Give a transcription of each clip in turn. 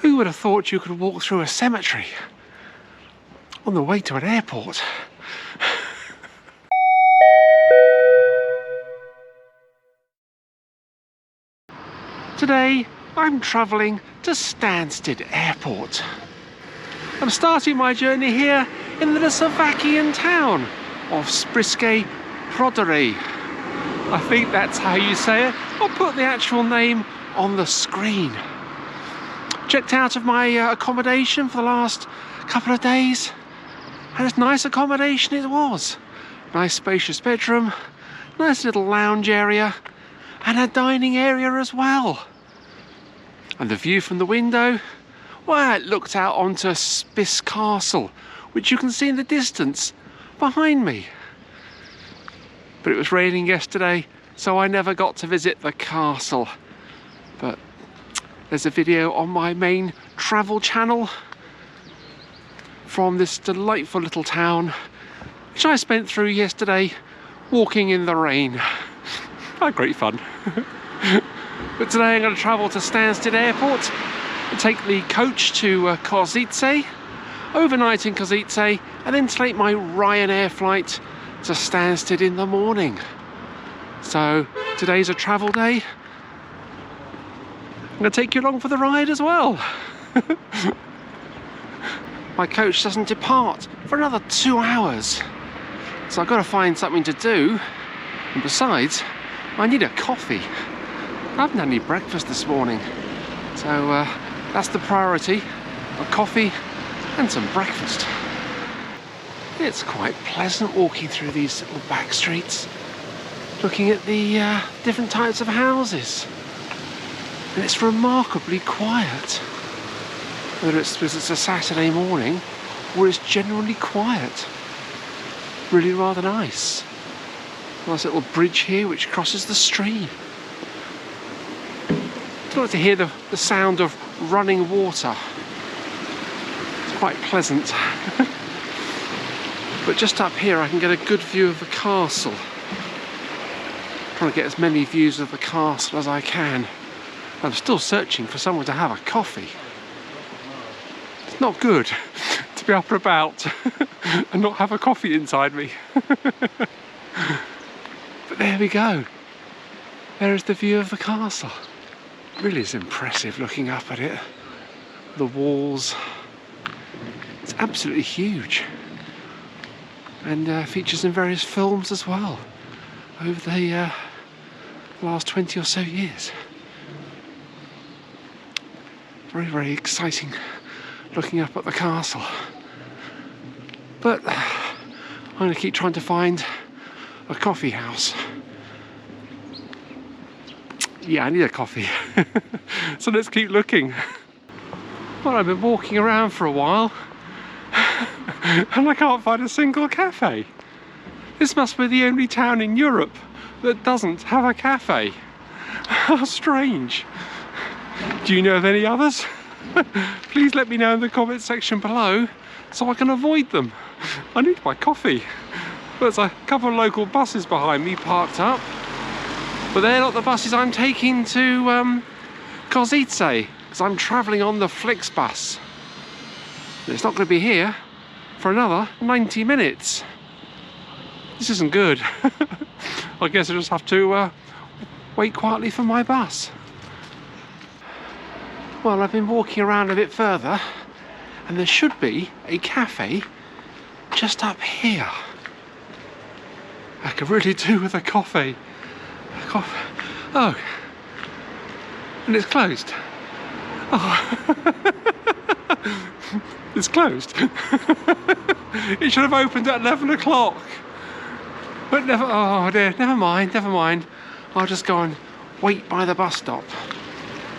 Who would have thought you could walk through a cemetery on the way to an airport? Today I'm travelling to Stansted Airport. I'm starting my journey here in the Slovakian town of Spišské Podhradie. I think that's how you say it. I'll put the actual name on the screen. Checked out of my accommodation for the last couple of days, and it's nice accommodation it was. Nice spacious bedroom, nice little lounge area, and a dining area as well. And the view from the window, well, it looked out onto Spis Castle, which you can see in the distance behind me. But it was raining yesterday, so I never got to visit the castle. But there's a video on my main travel channel from this delightful little town, which I spent through yesterday walking in the rain. Had great fun. But today I'm going to travel to Stansted Airport and take the coach to Kosice, overnight in Kosice, and then take my Ryanair flight to Stansted in the morning. So today's a travel day. I'm going to take you along for the ride as well. My coach doesn't depart for another 2 hours, so I've got to find something to do, and besides I need a coffee. I haven't had any breakfast this morning, so that's the priority, a coffee and some breakfast. It's quite pleasant walking through these little back streets, looking at the different types of houses. And it's remarkably quiet. Whether it's because it's a Saturday morning or it's generally quiet. Really rather nice. Nice little bridge here which crosses the stream. I'd like to hear the sound of running water. It's quite pleasant. But just up here I can get a good view of the castle. I'm trying to get as many views of the castle as I can. I'm still searching for somewhere to have a coffee. It's not good to be up and about and not have a coffee inside me. But there we go. There is the view of the castle. It really is impressive looking up at it. The walls. It's absolutely huge. And features in various films as well over the last 20 or so years. Very, very exciting looking up at the castle. But I'm going to keep trying to find a coffee house. Yeah, I need a coffee. So let's keep looking. Well, I've been walking around for a while and I can't find a single cafe. This must be the only town in Europe that doesn't have a cafe. How strange. Do you know of any others? Please let me know in the comment section below so I can avoid them. I need my coffee. There's a couple of local buses behind me parked up, but they're not the buses I'm taking to Kosice, because I'm travelling on the Flixbus. It's not going to be here for another 90 minutes. This isn't good. I guess I just have to wait quietly for my bus. Well, I've been walking around a bit further and there should be a cafe just up here. I could really do with a coffee. Oh, and it's closed. Oh, it's closed. It should have opened at 11 o'clock. But never, oh dear, never mind. I'll just go and wait by the bus stop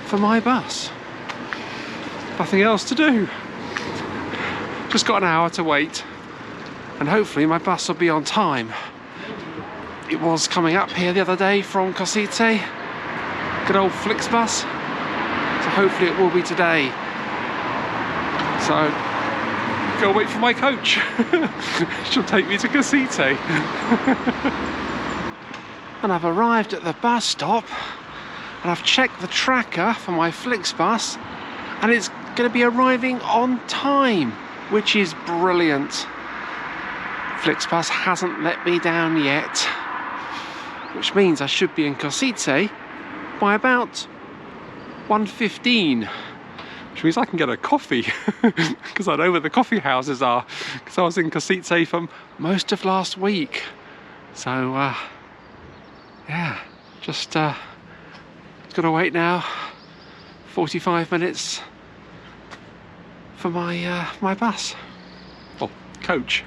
for my bus. Nothing else to do. Just got an hour to wait and hopefully my bus will be on time. It was coming up here the other day from Kosice, good old Flixbus, so hopefully it will be today. So, go wait for my coach. She'll take me to Kosice. And I've arrived at the bus stop and I've checked the tracker for my Flixbus and it's going to be arriving on time, which is brilliant. Flixbus hasn't let me down yet, which means I should be in Kosice by about 1:15, which means I can get a coffee because I know where the coffee houses are, because I was in Kosice for most of last week. So yeah, just gotta wait now 45 minutes for my my bus or coach.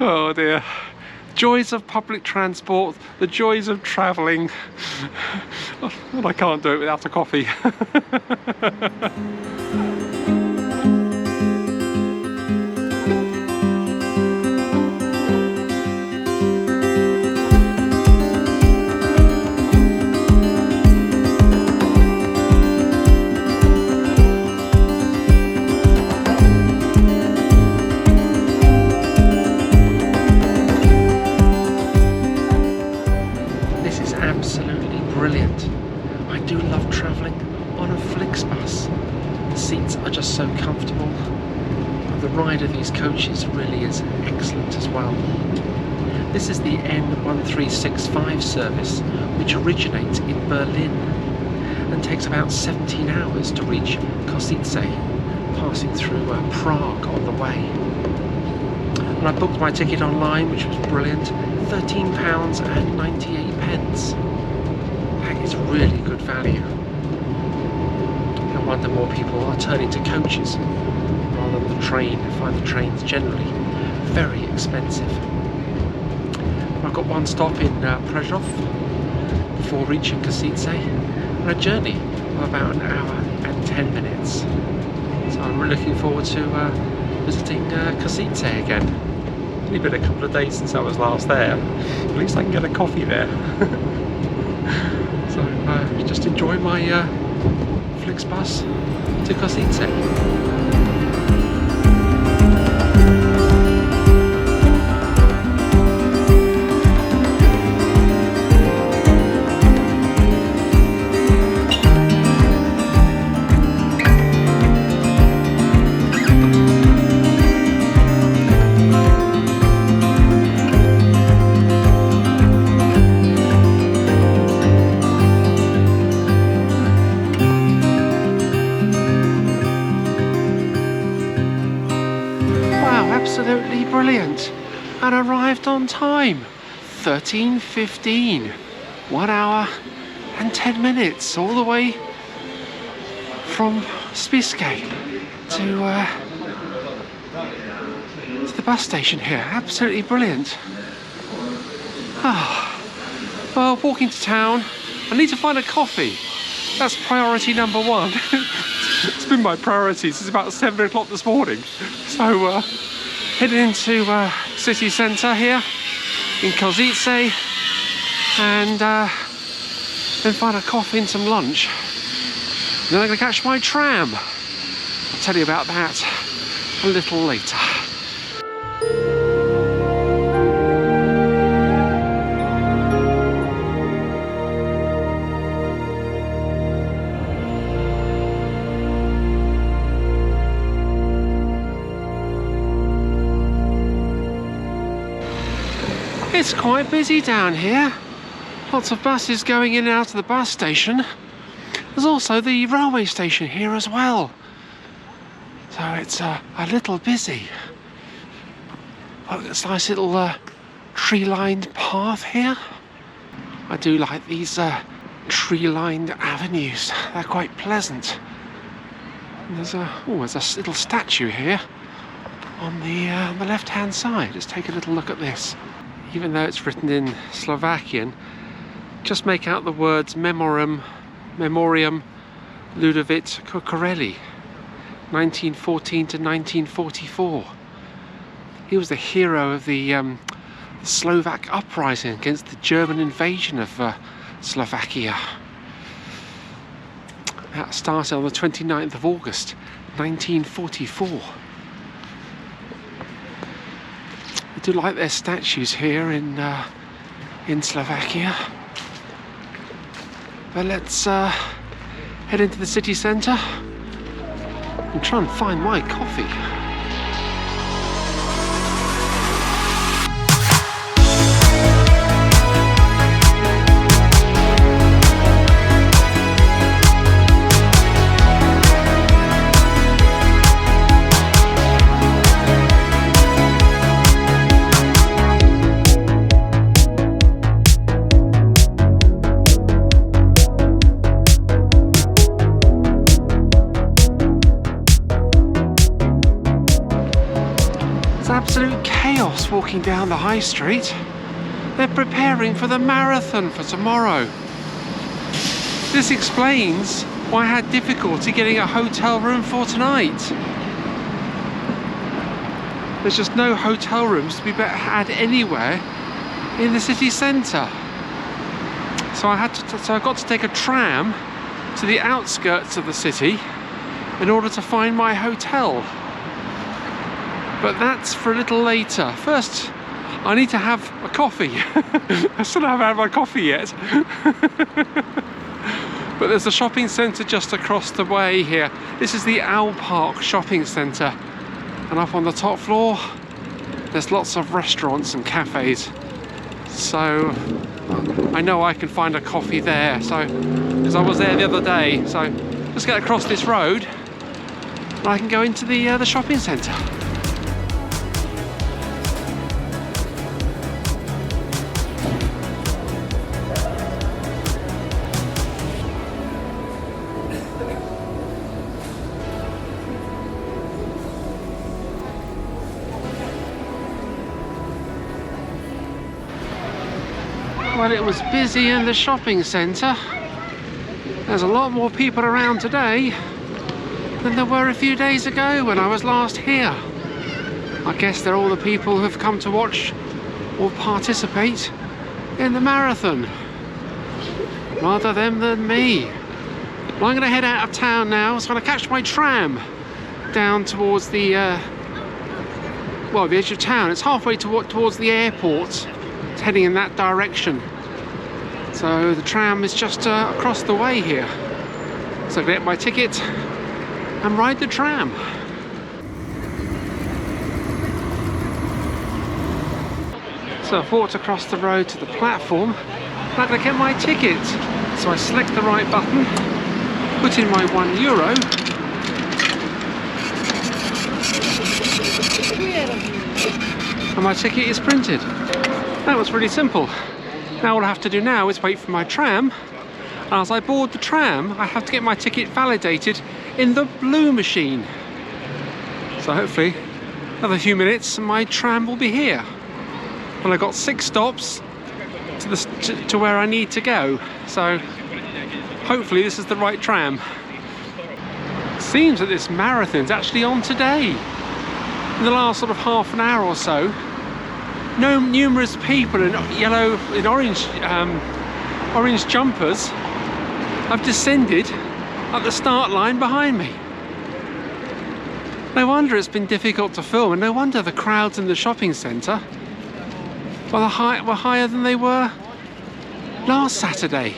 Oh dear, joys of public transport, the joys of travelling. Well, I can't do it without a coffee. Absolutely brilliant. I do love travelling on a Flixbus. The seats are just so comfortable. The ride of these coaches really is excellent as well. This is the N1365 service, which originates in Berlin and takes about 17 hours to reach Kosice, passing through Prague on the way. And I booked my ticket online, which was brilliant. £13.98. That is really good value. No wonder more people are turning to coaches rather than the train. I find the trains generally very expensive. I've got one stop in Prešov before reaching Kosice, and a journey of about an hour and 10 minutes. So I'm really looking forward to visiting Kosice again. It's only been a couple of days since I was last there. At least I can get a coffee there. So just enjoy my Flixbus to Kosice. Absolutely brilliant, and arrived on time. 13:15, 1 hour and 10 minutes, all the way from Spišské to the bus station here. Absolutely brilliant. Well, walking to town, I need to find a coffee. That's priority number one. It's been my priority since about 7 o'clock this morning. So heading into city centre here in Kosice, and then find a coffee and some lunch. Then I'm going to catch my tram. I'll tell you about that a little later. It's quite busy down here. Lots of buses going in and out of the bus station. There's also the railway station here as well. So it's a little busy. Look, this nice little tree-lined path here. I do like these tree-lined avenues. They're quite pleasant. And there's a little statue here on the left-hand side. Let's take a little look at this. Even though it's written in Slovakian, just make out the words Memoriam Ludovic Cucurelli, 1914 to 1944. He was the hero of the Slovak uprising against the German invasion of Slovakia. That started on the 29th of August 1944. I do like their statues here in Slovakia. But let's head into the city centre and try and find my coffee. Absolute chaos walking down the high street. They're preparing for the marathon for tomorrow. This explains why I had difficulty getting a hotel room for tonight. There's just no hotel rooms to be had anywhere in the city centre. So I got to take a tram to the outskirts of the city in order to find my hotel. But that's for a little later. First, I need to have a coffee. I still haven't had my coffee yet. But there's a shopping centre just across the way here. This is the Owl Park shopping centre. And up on the top floor, there's lots of restaurants and cafes. So I know I can find a coffee there. So, because I was there the other day. So just get across this road and I can go into the shopping centre. Well, it was busy in the shopping centre. There's a lot more people around today than there were a few days ago when I was last here. I guess they're all the people who've come to watch or participate in the marathon, rather them than me. Well, I'm going to head out of town now, so I'm going to catch my tram down towards the edge of town. It's halfway towards the airport. It's heading in that direction. So the tram is just across the way here. So I get my ticket and ride the tram. So I've walked across the road to the platform. I'm going to get my ticket. So I select the right button, put in my €1, and my ticket is printed. That was really simple. Now all I have to do now is wait for my tram, and as I board the tram I have to get my ticket validated in the blue machine. So hopefully another few minutes and my tram will be here. And I've got 6 stops to where I need to go, so hopefully this is the right tram. It seems that this marathon's actually on today. In the last sort of half an hour or so, numerous people in orange jumpers have descended at the start line behind me. No wonder it's been difficult to film, and no wonder the crowds in the shopping centre were higher than they were last Saturday.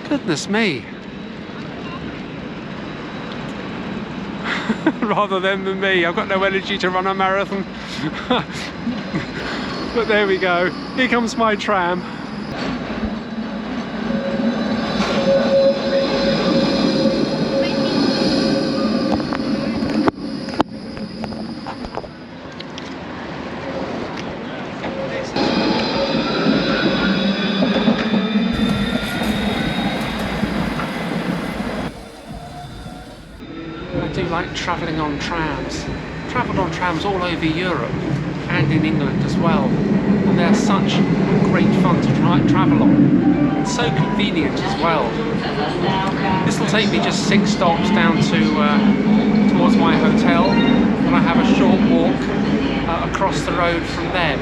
Goodness me. Rather them than me. I've got no energy to run a marathon. But there we go. Here comes my tram. I do like travelling on trams. Travelled on trams all over Europe and in England as well, and they're such great fun to travel on, and so convenient as well. This will take me just 6 stops down to towards my hotel, and I have a short walk across the road from there.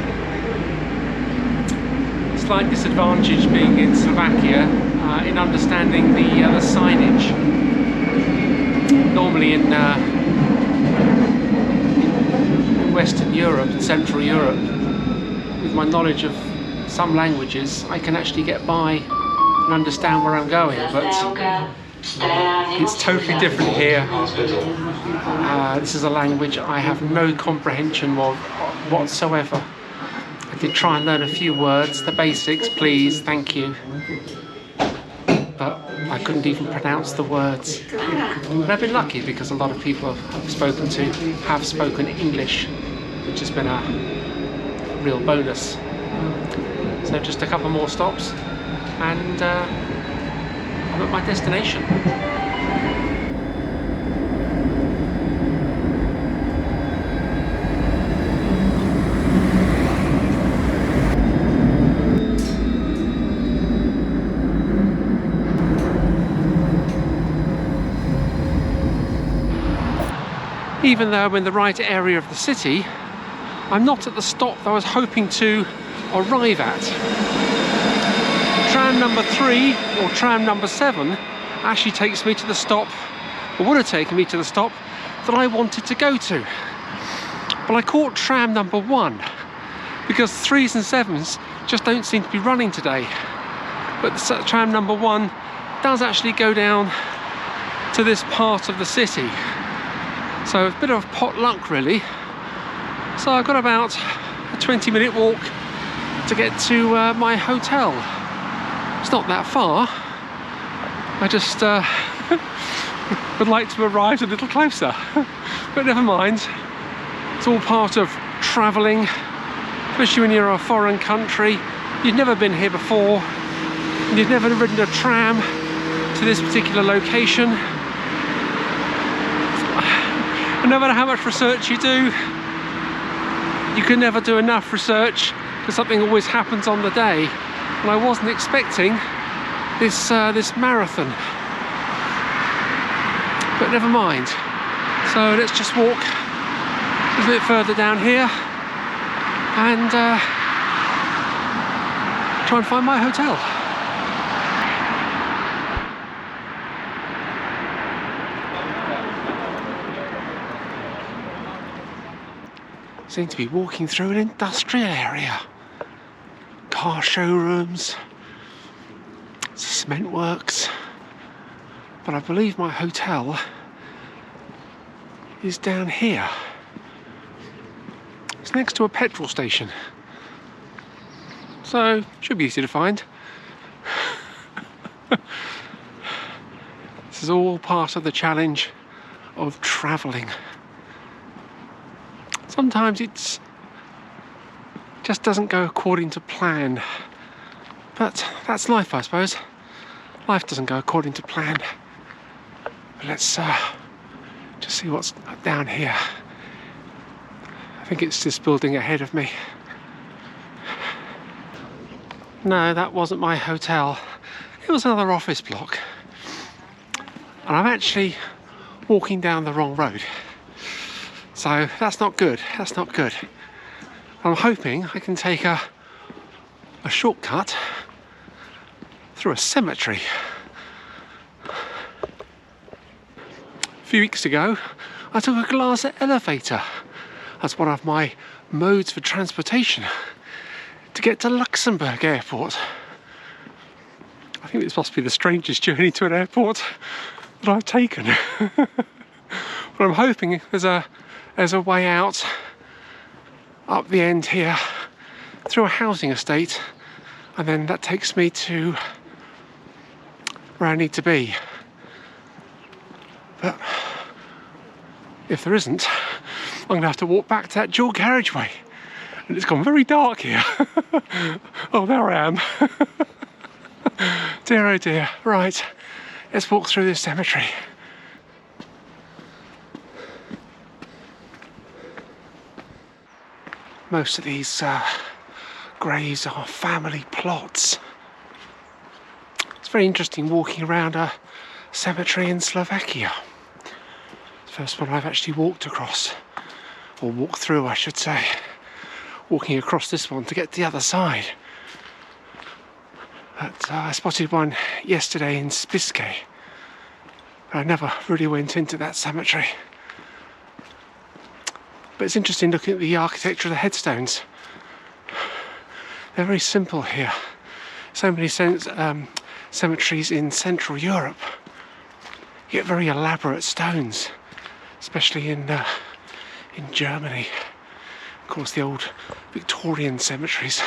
Slight disadvantage being in Slovakia in understanding the signage. Normally in Western Europe and Central Europe, with my knowledge of some languages, I can actually get by and understand where I'm going, but It's totally different here. This is a language I have no comprehension of whatsoever. I did try and learn a few words, the basics, please, thank you. But I couldn't even pronounce the words. But I've been lucky because a lot of people I've spoken to have spoken English, which has been a real bonus. So just a couple more stops and I'm at my destination. Even though I'm in the right area of the city, I'm not at the stop that I was hoping to arrive at. Tram number 3 or tram number 7 actually takes me to the stop, or would have taken me to the stop that I wanted to go to. But I caught tram number 1 because 3s and 7s just don't seem to be running today. But the tram number 1 does actually go down to this part of the city. So a bit of pot luck really. So I've got about a 20-minute walk to get to my hotel. It's not that far. I just would like to arrive a little closer. But never mind. It's all part of travelling, especially when you're in a foreign country. You've never been here before, and you've never ridden a tram to this particular location. And no matter how much research you do, you can never do enough research because something always happens on the day. And I wasn't expecting this marathon. But never mind. So let's just walk a little bit further down here and try and find my hotel. Seem to be walking through an industrial area. Car showrooms, cement works. But I believe my hotel is down here. It's next to a petrol station. So, should be easy to find. This is all part of the challenge of travelling. Sometimes it just doesn't go according to plan, but that's life, I suppose. Life doesn't go according to plan. But let's just see what's down here. I think it's this building ahead of me. No, that wasn't my hotel. It was another office block. And I'm actually walking down the wrong road. So that's not good, that's not good. I'm hoping I can take a shortcut through a cemetery. A few weeks ago, I took a glass elevator as one of my modes for transportation to get to Luxembourg Airport. I think this must be the strangest journey to an airport that I've taken. But I'm hoping there's a way out up the end here through a housing estate, and then that takes me to where I need to be. But if there isn't, I'm going to have to walk back to that dual carriageway, and it's gone very dark here. Oh, there I am. Dear oh dear. Right, let's walk through this cemetery. Most of these graves are family plots. It's very interesting walking around a cemetery in Slovakia. It's the first one I've actually walked across, or walked through I should say. Walking across this one to get to the other side. But I spotted one yesterday in Spis Castle. I never really went into that cemetery. But it's interesting looking at the architecture of the headstones. They're very simple here. So many cemeteries in Central Europe get very elaborate stones, especially in Germany. Of course, the old Victorian cemeteries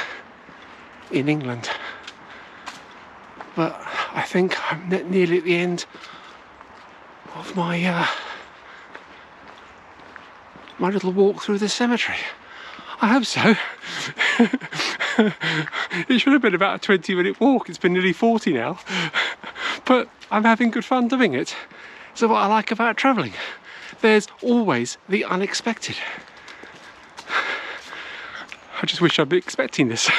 in England. But I think I'm nearly at the end of my my little walk through the cemetery. I hope so. It should have been about a 20-minute walk. It's been nearly 40 now. But I'm having good fun doing it. So what I like about travelling, there's always the unexpected. I just wish I'd be expecting this.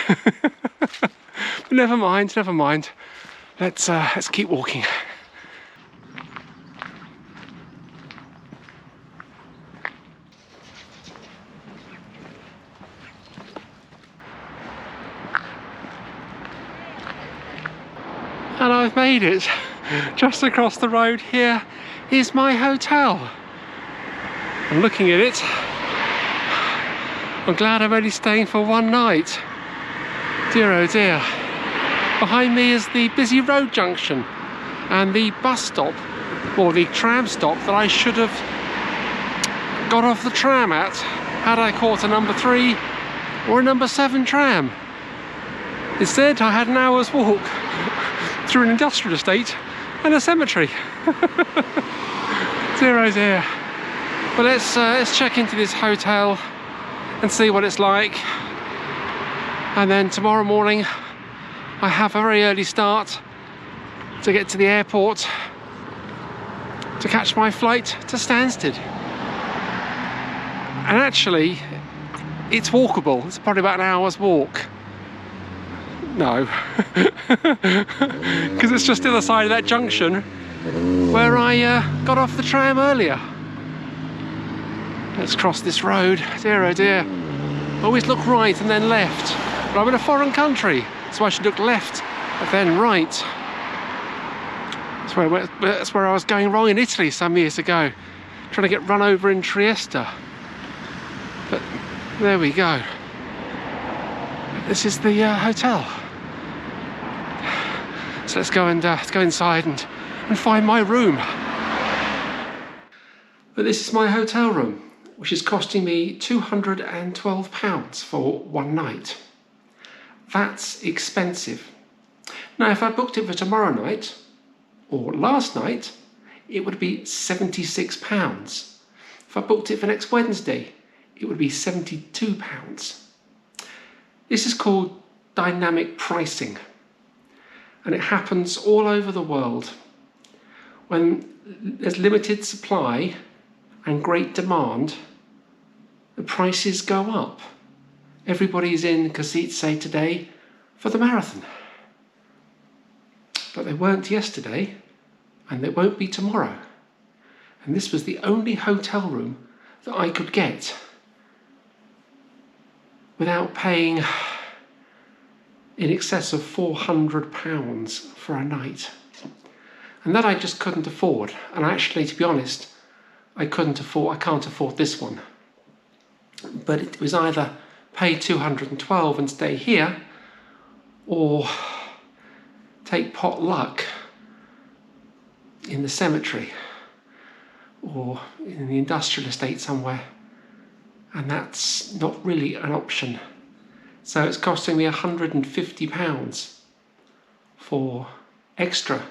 But never mind, never mind. Let's keep walking. And I've made it. Just across the road here is my hotel. I'm looking at it. I'm glad I'm only staying for one night. Dear oh dear. Behind me is the busy road junction and the bus stop, or the tram stop, that I should have got off the tram at had I caught a number 3 or a number 7 tram. Instead, I had an hour's walk through an industrial estate and a cemetery. Dear oh dear. But let's check into this hotel and see what it's like. And then tomorrow morning I have a very early start to get to the airport to catch my flight to Stansted. And actually it's walkable. It's probably about an hour's walk. No, because it's just the other side of that junction where I got off the tram earlier. Let's cross this road. Dear oh dear. Always look right and then left. But I'm in a foreign country, so I should look left and then right. That's where I was going wrong in Italy some years ago, trying to get run over in Trieste. But there we go. This is the hotel. So let's go inside and find my room. But this is my hotel room, which is costing me £212 for one night. That's expensive. Now, if I booked it for tomorrow night or last night, it would be £76. If I booked it for next Wednesday, it would be £72. This is called dynamic pricing, and it happens all over the world. When there's limited supply and great demand, the prices go up. Everybody's in Kosice today for the marathon. But they weren't yesterday, and they won't be tomorrow. And this was the only hotel room that I could get without paying in excess of £400 for a night. And that I just couldn't afford. And actually, to be honest, I can't afford this one. But it was either pay $212 and stay here, or take pot luck in the cemetery or in the industrial estate somewhere. And that's not really an option. So it's costing me £150 for extra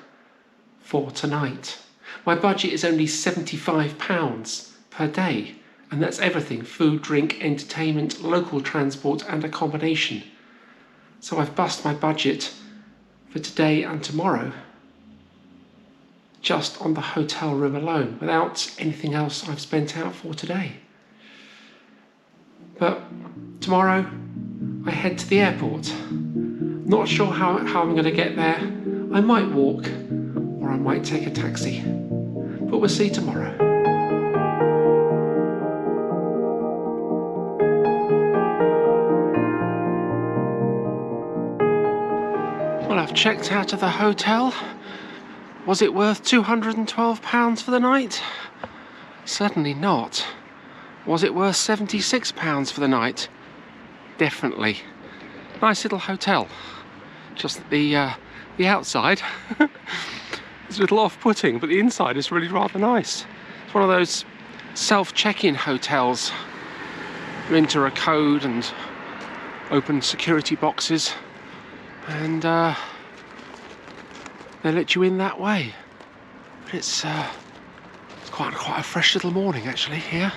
for tonight. My budget is only £75 per day, and that's everything: food, drink, entertainment, local transport and accommodation. So I've bust my budget for today and tomorrow just on the hotel room alone, without anything else I've spent out for today. But tomorrow I head to the airport. Not sure how I'm going to get there. I might walk, or I might take a taxi. But we'll see tomorrow. Well, I've checked out of the hotel. Was it worth £212 for the night? Certainly not. Was it worth £76 for the night? Definitely. Nice little hotel. Just the outside It's a little off-putting, but the inside is really rather nice. It's one of those self-check-in hotels. You enter a code and open security boxes, and they let you in that way. But it's quite a fresh little morning actually here.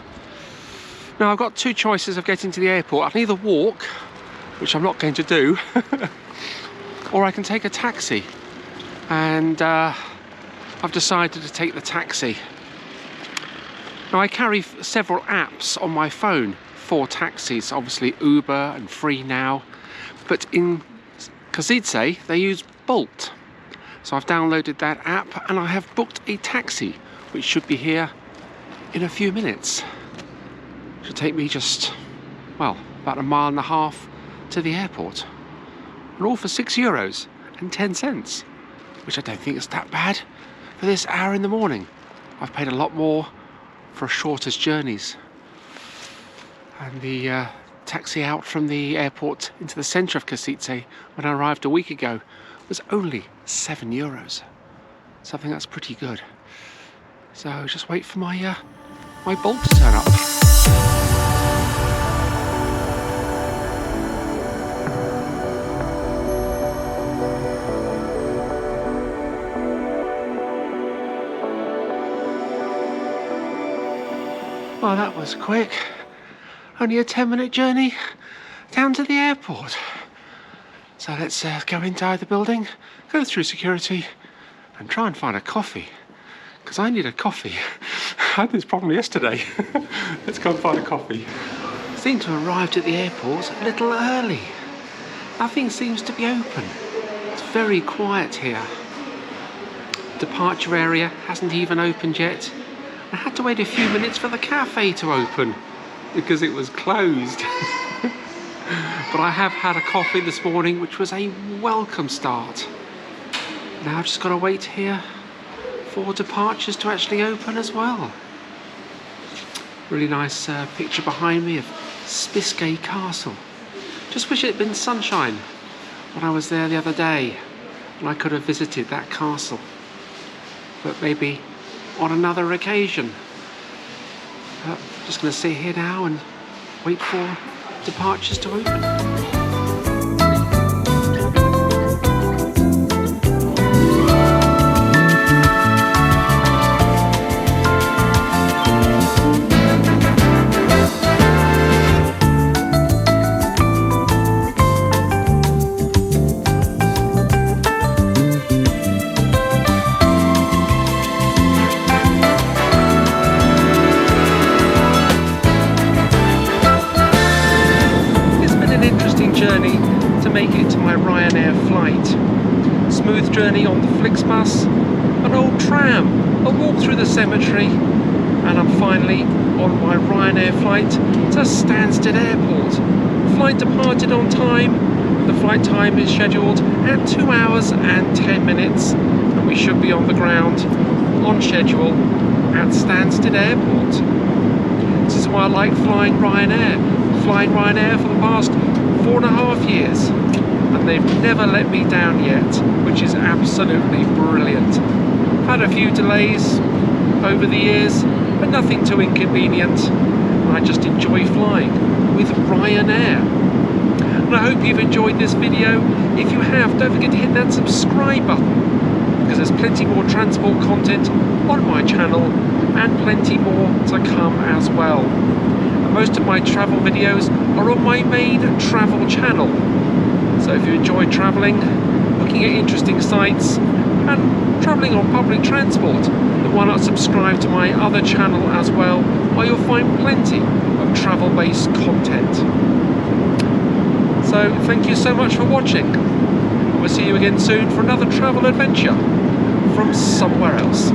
Now I've got two choices of getting to the airport. I can either walk, which I'm not going to do, or I can take a taxi. And I've decided to take the taxi. Now I carry several apps on my phone for taxis, obviously Uber and Free Now, but in Kosice they use Bolt. So I've downloaded that app and I have booked a taxi, which should be here in a few minutes. Should take me just, well, about 1.5 miles to the airport. And all for €6.10, which I don't think is that bad for this hour in the morning. I've paid a lot more for shortest journeys. And the taxi out from the airport into the centre of Kosice when I arrived a week ago was only €7. So I think that's pretty good. So just wait for my my Bolt to turn up. Well, that was quick. Only a 10-minute journey down to the airport. So let's go inside the building, go through security and try and find a coffee. Because I need a coffee. I had this problem yesterday. Let's go and find a coffee. Seem to have arrived at the airport a little early. Nothing seems to be open. It's very quiet here. Departure area hasn't even opened yet. I had to wait a few minutes for the cafe to open because it was closed. But I have had a coffee this morning, which was a welcome start. Now I've just got to wait here for departures to actually open as well. Really nice picture behind me of Spišské Castle. Just wish it had been sunshine when I was there the other day and I could have visited that castle. But maybe on another occasion. Just going to sit here now and wait for departures to open. Journey to make it to my Ryanair flight. Smooth journey on the Flixbus, an old tram, a walk through the cemetery, and I'm finally on my Ryanair flight to Stansted Airport. Flight departed on time. The flight time is scheduled at 2 hours and 10 minutes, and we should be on the ground on schedule at Stansted Airport. This is why I like flying Ryanair. Flying Ryanair for the past 4.5 years, and they've never let me down yet, which is absolutely brilliant. I've had a few delays over the years, but nothing too inconvenient. I just enjoy flying with Ryanair. And I hope you've enjoyed this video. If you have, don't forget to hit that subscribe button, because there's plenty more transport content on my channel and plenty more to come as well. Most of my travel videos are on my main travel channel. So if you enjoy travelling, looking at interesting sites and travelling on public transport, then why not subscribe to my other channel as well, where you'll find plenty of travel-based content. So thank you so much for watching. We'll see you again soon for another travel adventure from somewhere else.